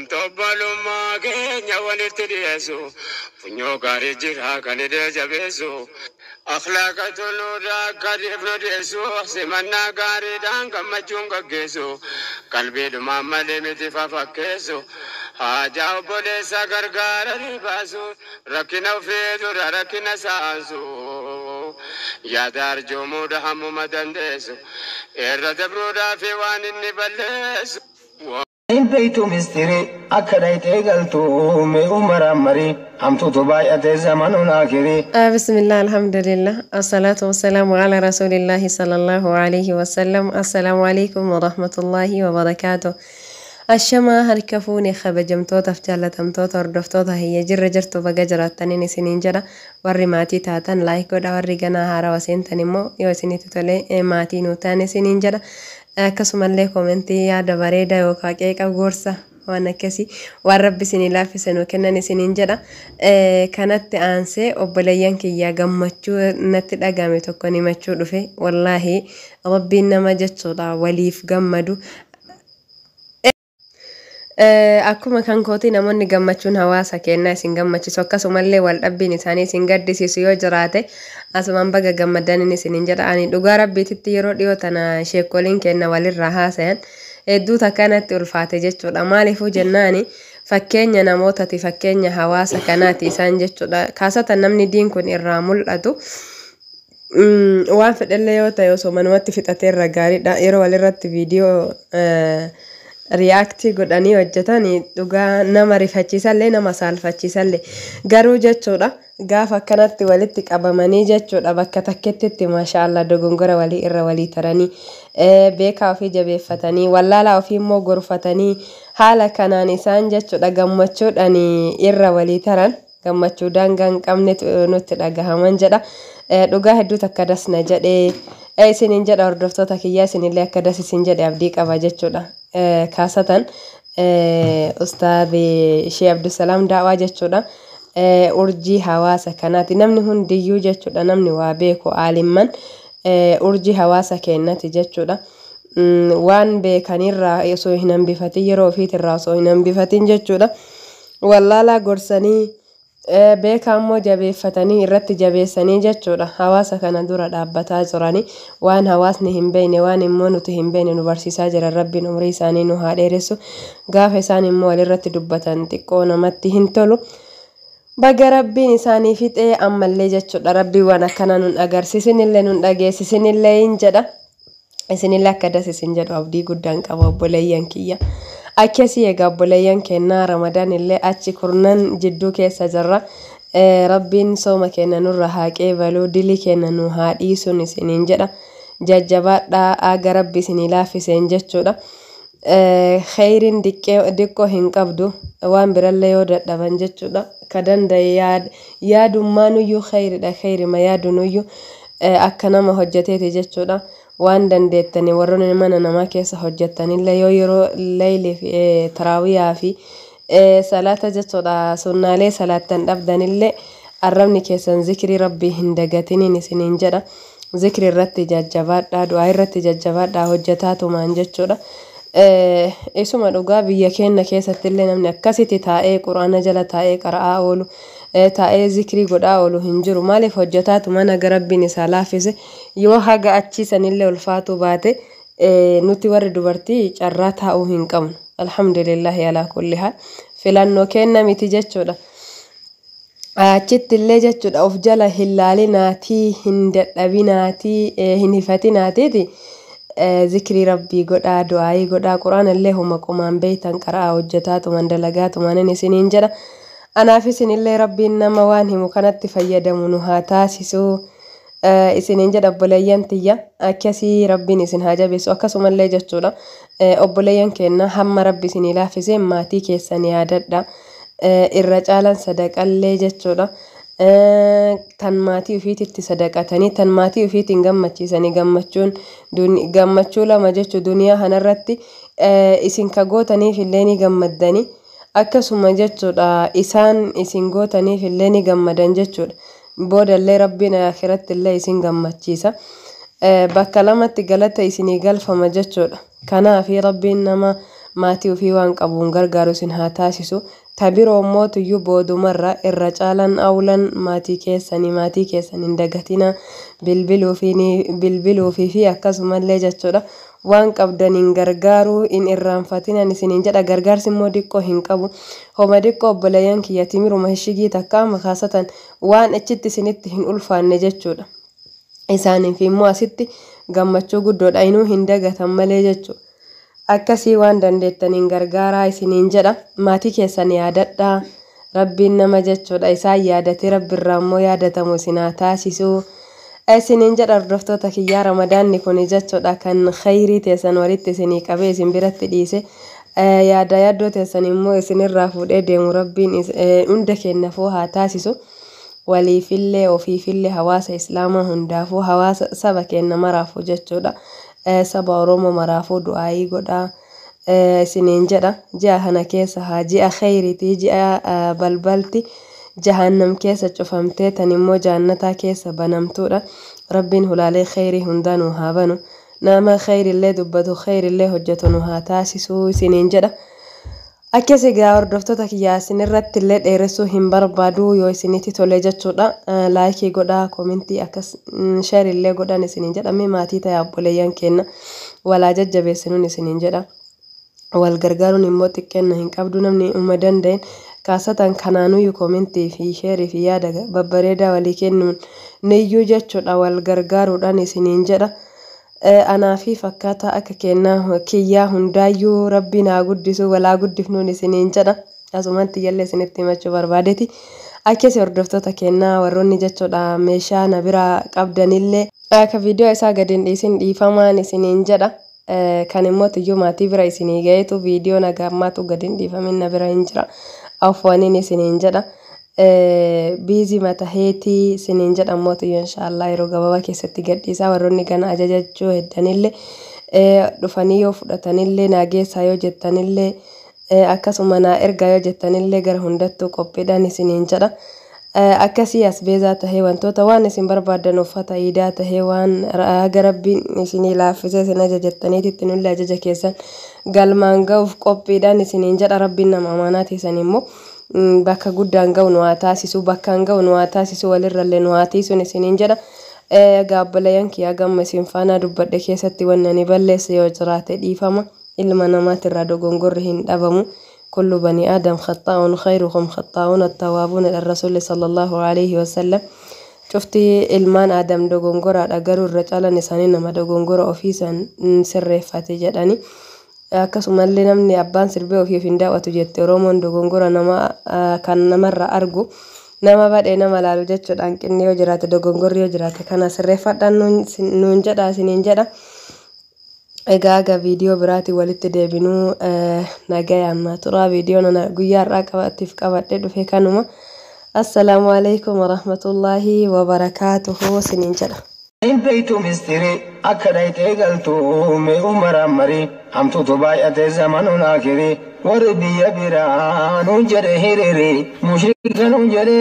Tobbalummaa keenya walitti dhiyeessu funyoo gaarii jira kan hidhee jabeessu akhlaaqa toluudha akka deebnu dhiyeessu simannaa gaariidhaan gammachuun gaggeessu qalbiidhumaan malee miti fafakkeessu haajaa obboleessa gargaaranii baasu rakkina ofii dura rakkina saansu yaada arjoomuudha hammuma dandeessu irra dabruudhaaf waan inni balleessu. Intu mistiri akada itegaltu me umara mari hamtu tubayate zamanun akhiri. Bismillah alhamdulillah assalatu wassalamu ala rasulillahi sallallahu alayhi wasallam. Assalamu alaikum wa rahmatullahi wa barakatuh. Ashama harkafuni khabajamtoota afjaalatamtoota hordoftoota hiyya jirra jirtu baga jiraataniin isiniin jedha warri maatii taatan laayik godha warri ganaa haarawaa seentan immoo yoo isinitti tole maatii nuu taane isiniin jedha. Akkasumallee komentii yaada bareeda yookaan qeeqa gorsa waan akkasii waan rabbi isinii laaffise nuu kennan isiniin jedha. Kanatti aansee obboleeyyan kiyyaa gammachuu natti dhagame tokko himachuu dhufe wallaahi rabbiin nama jechuudha waliif gammadu. Akkuma kan kooti namoonni gammachuun hawaasa kennaa isin gammachiisu akkasumallee wal dhabbiin isaanii isin gaddisiisu yoo jiraate asumaan baga gammadaniin isiniin jedha. Ani dhugaa rabbiititti yeroo dhiyoo tana sheekoliin kenna walirraa haasayan hedduu takkanatti ulfaate jechuudha. Maaliifuu jennaani fakkeenya namootati fakkeenya hawaasa kanaati isaan jechuudha. Kaasatan namni diin kun irraa mul'atu waan fedhallee yoo ta'e osoo manumatti fixatee irra gaariidha. Yeroo walirratti viidiyoo reaaktii godhanii hojjetanii dhugaa nama rifachiisallee nama saalfachiisallee garuu jechuudha gaafa akkanatti walitti qabamanii jechuudha bakka takketti maashaallah dogongora walii irra walii taranii beekaa ofii jabeeffatanii wallaalaa ofii immoo gorfatanii haala kanaan isaan jechuudha gammachuudhaan irra walii taran gammachuu daangaa hin qabne nutti dhagahaman jedha. Dhugaa hedduu takka dasna jedhee isiniin jedha hordoftoota kiyyaa isinillee akka das isin jedhe abdii qaba jechuudha. Kaasatan ustaadhi Sheekh Abdusalaam Daawaa jechuudha. Urjii hawaasa kanaati namni hundiyyuu jechuudha namni waa beeku aalimman urjii hawaasa kennati jechuudha. Waan beekanirraa osoo hin hambifatin yeroo ofiitirraa osoo hin hambifatin jechuudha. Wallaalaa gorsanii beekaa immoo jabeeffatanii irratti jabeessanii jechuudha hawaasa kana dura dhaabbataa jiranii waan hawaasni hin beekne waan immoo nuti hin beekne nu barsiisaa jiran rabbiin umrii isaanii nu haa dheeressu gaafa isaan immoo walirratti dubbatan xiqqoo namatti hin tolu baga rabbiin isaanii fixee ammallee jechuudha rabbii waan akkana nun agarsiisinillee nun dhageessisinillee hin jedha isinillee akka das isin jedhu abdii guddaan qaba obboleeyyan kiyya. Akkasii egaa obboleeyyan kennaa Ramadaan illee achi kurnan jidduu keessa jirra. Rabbiin sooma kenna nurra haa qeebaluu dilii kenna nu haa dhiisuun isiniin jedha. Jajjabaadhaa aga rabbi isinii laaffiseen jechuudha. Khayriin diqqoo hin qabdu waan birallee yoo dadhaban jechuudha. Ka danda'e yaadumaanuyyuu khayridha khayrima yaadunuyyuu akka nama hojjeteeti jechuudha. Waan dandeettanii warroonni mana namaa keessa hojjettanillee yoo yeroo leeyli fi taraawiyaa fi salaata jechuudha sunnaalee salaattan dhabdanillee arrabni keessan zikrii rabbii hin dagatiniin isiniin jedha. Zikri irratti jajjabaadhaa du'aa irratti jajjabaadhaa hojjetaatumaan jechuudha. Isuma dhugaa biyya keenya keessattillee namni akkasitti taa'ee quraana jala taa'ee qara'aa oolu taa'ee zikrii godhaa oolu hin jiru. Maaliif hojjetaatu mana garabbiin isaa laaffise yoo haga achiisanillee ulfaatu baate nuti warri dubartii carraa taa'uu hin qabnu. Alhamdulillahi alaa kulli haal filannoo kenna miti jechuudha. Achittillee jechuudha of jala hin laalinaatii hin dadhabinaatii hin hifatinaatiiti. Zikrii rabbii godhaa du'aayii godhaa quraanallee homa qumaan beeytan qara'aa hojjetaatumaan dalagaatumaan isiniin jedha. Anaaf isinillee rabbiin nama waan himu kanatti fayyadamu nu haa taasisu isiniin jedha obboleeyyan tiyya akkasii rabbiin isin haa jabeessu akkasumallee jechuudha obboleeyyan kenna hamma rabbi isinii laaffiseen maatii keessan yaadadha irra caalan sadaqallee jechuudha tan maatii ufiititti sadaqatanii tan maatii ufiitiin gammachiisanii gammachuu lama jechuu duniyaa kanarratti isin ka gootaniif illee ni gammaddanii akkasuma jechuudha isaan isin gootaniif illee ni gammadan jechuudha boodallee rabbiin akhiratti illee isin gammachiisa bakka lamatti galata isinii galfama jechuudha kanaafi rabbiin nama maatii ofii waan qabuun gargaaru isin haa taasisu. Tabiroo mootuyyuu boodumarra irra caalan awlan maatii keessan hin dagatina bilbiluufii fi akkasumallee jechuudha. Waan qabdaniin gargaaruu in irraanfatinan isiniin jedha. Gargaarsi immoo diqqoo hin qabu. Homa diqqoo obboleeyyan kiyya timiruma hishigii takka makaasatan waan achitti isinitti hin ulfaanne jechuudha. Isaaniif immoo asitti gammachuu guddoodha inuu hin dagatan malee jechuudha. Akkasii waan dandeettaniin gargaaraa isiniin jedha. Maatii keessan yaadadhaa. Rabbiin nama jechuudha. Isaan yaadate rabbiirraa immoo yaadatamu isin haa taasisu. Isiniin jedha hordoftoota kiyyaa Ramadaanni kun jechuudha kan khayrii teessan walitti isinii qabee isin biratti dhiise. Yaaddoo teessan immoo isinirraa fuudhee deemu rabbiin hunda keenyaafuu haa taasisu. Waliifillee ofiifillee hawaasa islaamaa hundaafuu hawaasa saba keenya maraafuu jechuudha. Saba Oromoo maraafuu du'aayii godhaa isiniin jedha. Ji'a kana keessa haa ji'a khayriitii ji'a balbalti jahannam keessa cufamtee tan immoo jannataa keessa banamtuudha. Rabbiin hulaalee khayrii hundaanuu haa banu. Nama khayrillee dubbatu khayrillee hojjetu nu haa taasisuu isiniin jedha. Akkasii gaa hordoftoota kiyyaa isinirratti illee dheeressuu hin barbaadu yoo isinitti tole jechuudha. Laayikii godhaa koomentii akkas sheerillee godhan isiniin jedhame maatii ta'e obboleeyyan keenya walaa jajjabeessinuun isiniin jedha. Wal gargaaruun immoo xiqqeenna hin qabdu namni uma danda'een kaasatan kanaanuyyuu koomentii fi sheerii fi yaada babbareedaa walii kennuun niyyuu jechuudha wal gargaaruudhaan isiniin jedha. Anaa fi fakkaataa akka kiyyaa hundaayyuu rabbiin haa guddisu walaa guddifnuun isiniin jedha. Asumatti jallee isinitti himachuu barbaadeeti. Akkasii hordoftoota keenyaa warroonni jechuudha meeshaa na biraa qabdanillee akka viidiyoo isaa gadi hin dhiisin dhiifamaan isiniin jedha. Kan immoo tiyyuu maatii bira isinii gaheetu viidiyoo nagammaatu gadi hin dhiifamin na bira hin jira. Afwaniin isiniin jedha. Biizii mataheetii isiniin jedhamoo tiyyuu inshaallah yeroo gabaabaa keessatti gadhiisaa warroonni gana ajajachuu heddanillee dhufanii yoo fudhatanillee naageessaa yoo jettanillee akkasuma naa ergaa yoo jettanillee gara hundattuu qophiidhaan isiniin jedha. Akkasii asbeezaa tahee wantoota waan isin barbaadan uffata iidaa tahee waan raga rabbiin isinii laaffisee isin ajajattaniititti nullee ajaja keessan galmaan ga'uuf qophiidhaan isiniin jedha. Rabbiin nama amaanaatiisan immoo bakka guddaan ga'u nu haa taasisu bakkaan ga'u nu haa taasisu walirrallee nu haa tiisuun isiniin jedha. Gaabbalayyan kiyyaa gamma isin faanaa dubbadhe keessatti wanni ani balleesse yoo jiraate dhiifama. Ilma namaatirraa dogongorri hin dhabamu. كل بني آدم خطاء خيرهم خطاؤون التوابون الرسول صلى الله عليه وسلم. شفتي ilmaan Adam dogongoraadha garuu irra caalaan isaanii nama dogongora ofiisan sirreeffate jedhani. Akkasumallee namni abbaan sirbee ofiif hin daawwatu jette Oromoon dogongora nama kan namarra argu nama badhee nama laalu jechuudhaan qinni yoo jiraate dogongorri yoo jiraate kana sirreeffadhaan nuun jedha isiniin jedha. Egaa viidiyoo biraati walitti deebinuu nagayaan turaa viidiyoo nana guyyaa irraa qabattiif qabadhe dhufe kanuma. Assalaamu alaykum warahmatullaahi wabarakaatuhu isiniin jedha. Inbeetu mistiri akka dhayxee galtu mee umaraan marii hamtuutu baay'ate zamanuun akiri warri biyya biraa nuun jedhe hiriiri mushrika nuun jedhe.